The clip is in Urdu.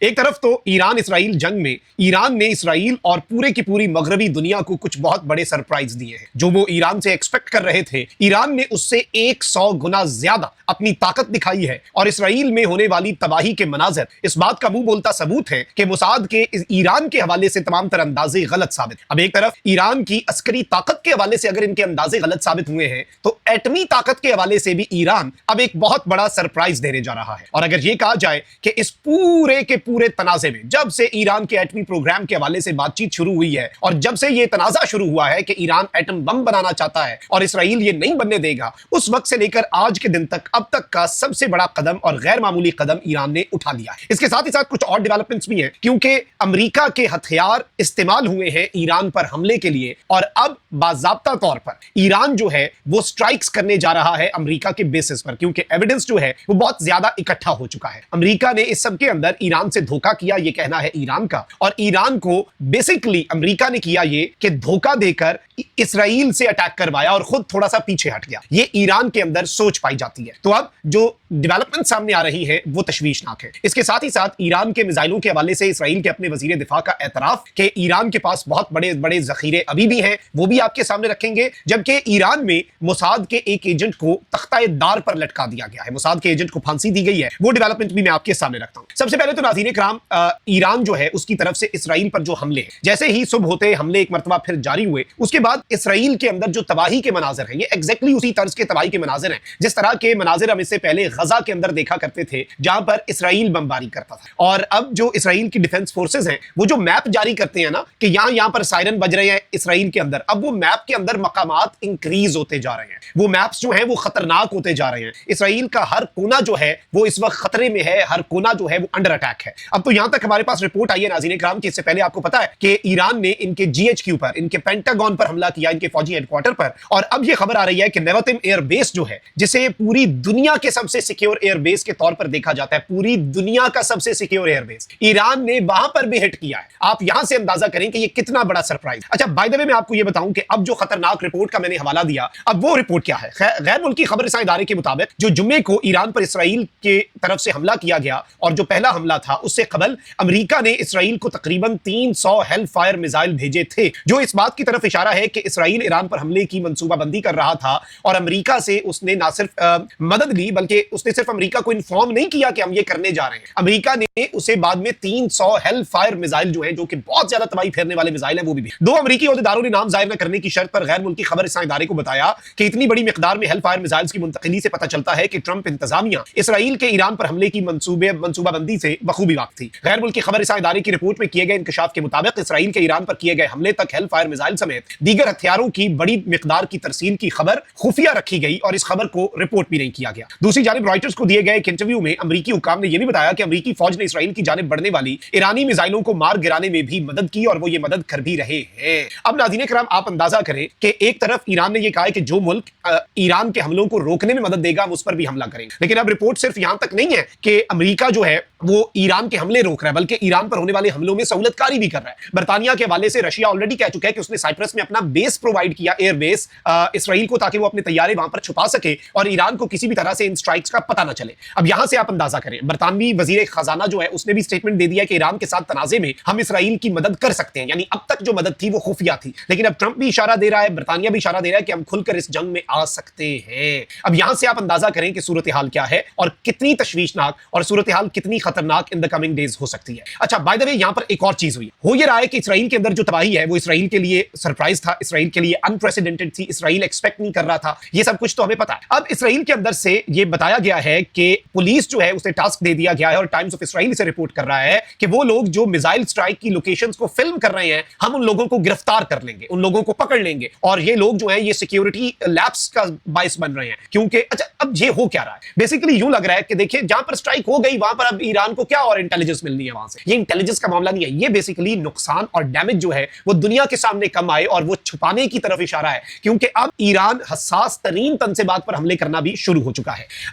ایک طرف تو ایران اسرائیل جنگ میں ایران نے اسرائیل اور پورے کی پوری مغربی دنیا کو کچھ بہت بڑے سرپرائز دیے ہیں جو وہ ایران سے ایکسپیکٹ کر رہے تھے۔ ایران نے اس سے 100 گنا زیادہ اپنی طاقت دکھائی ہے اور اسرائیل میں ہونے والی تباہی کے مناظر اس بات کا منہ بولتا ثبوت ہے کہ موساد کے ایران کے حوالے سے تمام تر اندازے غلط ثابت۔ اب ایک طرف ایران کی عسکری طاقت کے حوالے سے اگر ان کے اندازے غلط ثابت ہوئے ہیں تو ایٹمی طاقت کے حوالے سے بھی ایران اب ایک بہت بڑا سرپرائز دینے جا رہا ہے۔ اور اگر یہ کہا جائے کہ اس پورے کے پورے تنازع میں جب سے ایران کے ایٹمی پروگرام کے حوالے سے بات چیت شروع ہوئی ہے اور جب سے یہ تنازع شروع ہوا ہے کہ ایران ایٹم بم بنانا چاہتا ہے اور اسرائیل یہ نہیں بننے دے گا، اس وقت سے لے کر آج کے دن تک اب تک کا سب سے بڑا قدم اور غیر معمولی قدم ایران نے اٹھا لیا ہے۔ اس کے ساتھ ہی ساتھ کچھ اور ڈیولپمنٹس بھی ہیں کیونکہ امریکہ کے ہتھیار استعمال ہوئے ہیں ایران پر حملے کے لیے اور اب باضابطہ طور پر ایران جو ہے وہ سٹرائکس کرنے جا رہا ہے امریکہ کے بیسس پر، کیونکہ ایویڈنس جو ہے وہ بہت زیادہ اکٹھا ہو چکا ہے۔ امریکہ نے اس سب کے اندر ایران سے دھوکہ کیا، یہ کہنا ہے ایران کا، اور ایران کو بیسیکلی امریکہ نے کیا یہ کہ دھوکہ دے کر اسرائیل سے اٹیک کروایا اور خود تھوڑا سا پیچھے ہٹ گیا۔ یہ ایران کے اندر سوچ پائی جاتی ہے۔ تو اب جو ڈیولپمنٹ سامنے آ رہی ہے وہ تشویشناک ہے۔ اس کے ساتھ ہی ساتھ ایران کے میزائلوں کے حوالے سے اسرائیل کے اپنے وزیر دفاع کا اعتراف کہ ایران کے پاس بہت بڑے بڑے ذخیرے ابھی بھی ہیں، وہ بھی آپ کے سامنے رکھیں گے، جبکہ ایران میں موساد کے ایک ایجنٹ کو تختہ دار پر لٹکا دیا گیا ہے، موساد کے ایجنٹ کو پھانسی دی گئی ہے۔ وہ ڈیولپمنٹ بھی میں آپ کے سامنے رکھتا ہوں۔ سب سے پہلے تو ناظرین کرام، ایران جو ہے اس کی طرف سے اسرائیل پر جو حملے ہیں، جیسے ہی صبح ہوتے حملے ایک مرتبہ پھر جاری ہوئے، اس کے بعد اسرائیل کے اندر جو تباہی کے مناظر ہیں یہ ایگزیکٹلی اسی طرز کے تباہی کے مناظر ہیں جس طرح کے مناظر ہم اس سے پہلے غزہ کے اندر دیکھا کرتے تھے جہاں پر اسرائیل بمباری کرتا تھا۔ اور اب جو اسرائیل کی ڈیفنس فورسز ہیں وہ جو میپ جاری کرتے ہیں نا کہ یہاں پر سائرن بج رہے ہیں اسرائیل کے اندر، اب وہ میپ کے اندر مقامات انکریز ہوتے جا رہے ہیں، وہ میپس جو ہیں وہ خطرناک ہوتے جا رہے ہیں۔ اسرائیل کا ہر کونا جو ہے وہ اس وقت خطرے میں ہے، ہر کونا جو ہے وہ انڈر اٹیک ہے۔ اب تو یہاں تک ہمارے پاس رپورٹ آئی ہے ناظرین کرام کہ اس سے پہلے آپ کو پتا ہے کہ ایران نے ان کے GHQ پر، ان کے پینٹاگون پر حملہ کیا، ان کے فوجی ہیڈ کوارٹر پر، اور اب یہ خبر آ رہی ہے کہ نیوتم ایئر بیس جو ہے جسے پوری دنیا کے سب سے سیکیور ایئر بیس کے طور پر دیکھا جاتا ہے، پوری دنیا کا سب سے سیکیور ایئر بیس، ایران نے وہاں پر بھی ہٹ کیا ہے۔ آپ یہاں سے اندازہ کریں کہ یہ کتنا بڑا سرپرائز۔ اچھا بائی دی وے میں آپ کو یہ بتاؤں کہ اب جو خطرناک رپورٹ کا میں نے حوالہ دیا، اب وہ رپورٹ کیا ہے؟ غیر ملکی خبر رساں ادارے کے مطابق جو جمعے کو ایران پر اسرائیل کے طرف سے حملہ کیا گیا اور جو پہلا حملہ تھا اس سے قبل امریکہ نے اسرائیل کو تقریباً 300 ہیل فائر میزائل بھیجے تھے، جو اس بات کی طرف اشارہ ہے کہ اسرائیل ایران پر حملے کی منصوبہ بندی کر رہا تھا اور امریکہ سے اس نے نہ صرف مدد لی بلکہ اس نے صرف امریکہ کو انفارم نہیں کیا کہ ہم یہ کرنے جا رہے ہیں، امریکہ نے اسے بعد میں 300 ہیل فائر میزائل جو ہیں جو کہ بہت زیادہ تباہی پھیرنے والے میزائل ہیں وہ بھی دو امریکی عہدیداروں نے نام ظاہر نہ کرنے کی شرط پر غیر ملکی خبر رساں ادارے کو بتایا کہ اتنی بڑی مقدار میں ہیل فائر میزائلز کی منتقلی سے پتہ چلتا ہے کہ ٹرمپ انتظامیہ اسرائیل کے ایران پر حملے کی منصوبہ بندی سے بخوبی واقف تھی۔ غیر ملکی خبر رساں ادارے کی رپورٹ میں کیے گئے انکشاف کے مطابق اسرائیل کے ایران پر کیے گئے حملے تک ہیل فائر میزائل سمیت دیگر ہتھیاروں کی بڑی مقدار کی ترسیل کی خبر خفیہ رکھی گئی اور اس خبر کو رپورٹ بھی نہیں کیا گیا۔ دوسری جانب رائٹرز کو دیے گئے ایک انٹرویو میں امریکی حکام نے یہ بھی بتایا کہ امریکی فوج نے اسرائیل کی جانب بڑھنے والی ایرانی میزائلوں کو مار گرانے میں بھی مدد کی اور وہ یہ مدد کر بھی رہے ہیں۔ اب ناظرین کرام آپ اندازہ کریں کہ ایک طرف ایران نے یہ کہا ہے کہ جو ملک ایران کے حملوں کو روکنے میں مدد دے گا ہم اس پر بھی حملہ کریں گے، لیکن اب رپورٹ صرف یہاں تک نہیں ہے کہ امریکہ جو ہے وہ ایران کے حملے روک رہا ہے بلکہ ایران پر ہونے والے حملوں میں سہولت کاری بھی کر رہا ہے۔ برطانیہ کے حوالے سے رشیا آلریڈی کہہ چکا ہے کہ اس نے سائپرس میں اپنا بیس پرووائڈ کیا، ایئر بیس اسرائیل کو، تاکہ وہ اپنے طیارے وہاں پر چھپا سکے اور ایران کو کسی بھی طرح سے ان سٹرائکس کا پتہ نہ چلے۔ اب یہاں سے آپ اندازہ کریں، برطانوی وزیر خزانہ جو ہے اس نے بھی سٹیٹمنٹ دے دیا کہ ایران کے ساتھ تنازع میں ہم اسرائیل کی مدد کر سکتے ہیں، یعنی اب تک جو مدد تھی وہ خفیہ تھی، لیکن اب ٹرمپ بھی اشارہ دے رہا ہے، برطانیہ بھی اشارہ دے رہا ہے کہ ہم کھل کر اس جنگ میں آ سکتے ہیں۔ اب یہاں سے آپ اندازہ کریں کہ صورتحال کیا ہے اور کتنی تشویشناک اور صورتحال کتنی خطرناک ان دی کمنگ ڈیز ہو سکتی ہے۔ اچھا بائی دی وے یہاں پر ایک اور چیز ہوئی، ہو یہ رہا ہے کہ اسرائیل کے اندر جو تباہی ہے وہ اسرائیل کے لیے سرپرائز تھا، اسرائیل کے لیے انپریسیڈنٹڈ تھی، اسرائیل ایکسپیکٹ نہیں کر رہا تھا، یہ سب کچھ تو ہمیں پتا ہے۔ اب اسرائیل کے اندر سے یہ بتایا گیا ہے کہ پولیس جو ہے اسے ٹاسک دے دیا گیا ہے اور ٹائمز آف اسرائیل سے رپورٹ کر رہا ہے کہ وہ لوگ جو میزائل سٹرائک کی لوکیشنز کو فلم کر رہے ہیں ہم ان لوگوں کو گرفتار کر لیں گے، ان لوگوں کو پکڑ لیں گے، اور یہ لوگ جو ہیں یہ سیکیورٹی لیپس کا باعث بن رہے ہیں کیونکہ اچھا اب یہ ہو کیا رہا ہے، بیسیکلی یوں لگ رہا ہے کہ دیکھیں جہاں پر سٹرائک ہو گئی وہاں پر اب ایران کو کیا اور انٹیلیجنس ملنی ہے وہاں سے، یہ انٹیلیجنس کا معاملہ نہیں ہے، یہ بیسیکلی نقصان اور ڈیمیج جو ہے وہ دنیا کے سامنے کم آئے اور وہ چھپانے کی طرف اشارہ ہے کیونکہ اب ایران حساس ترین تنصیبات پر حملے کرنا بھی شروع ہو چکا ہے۔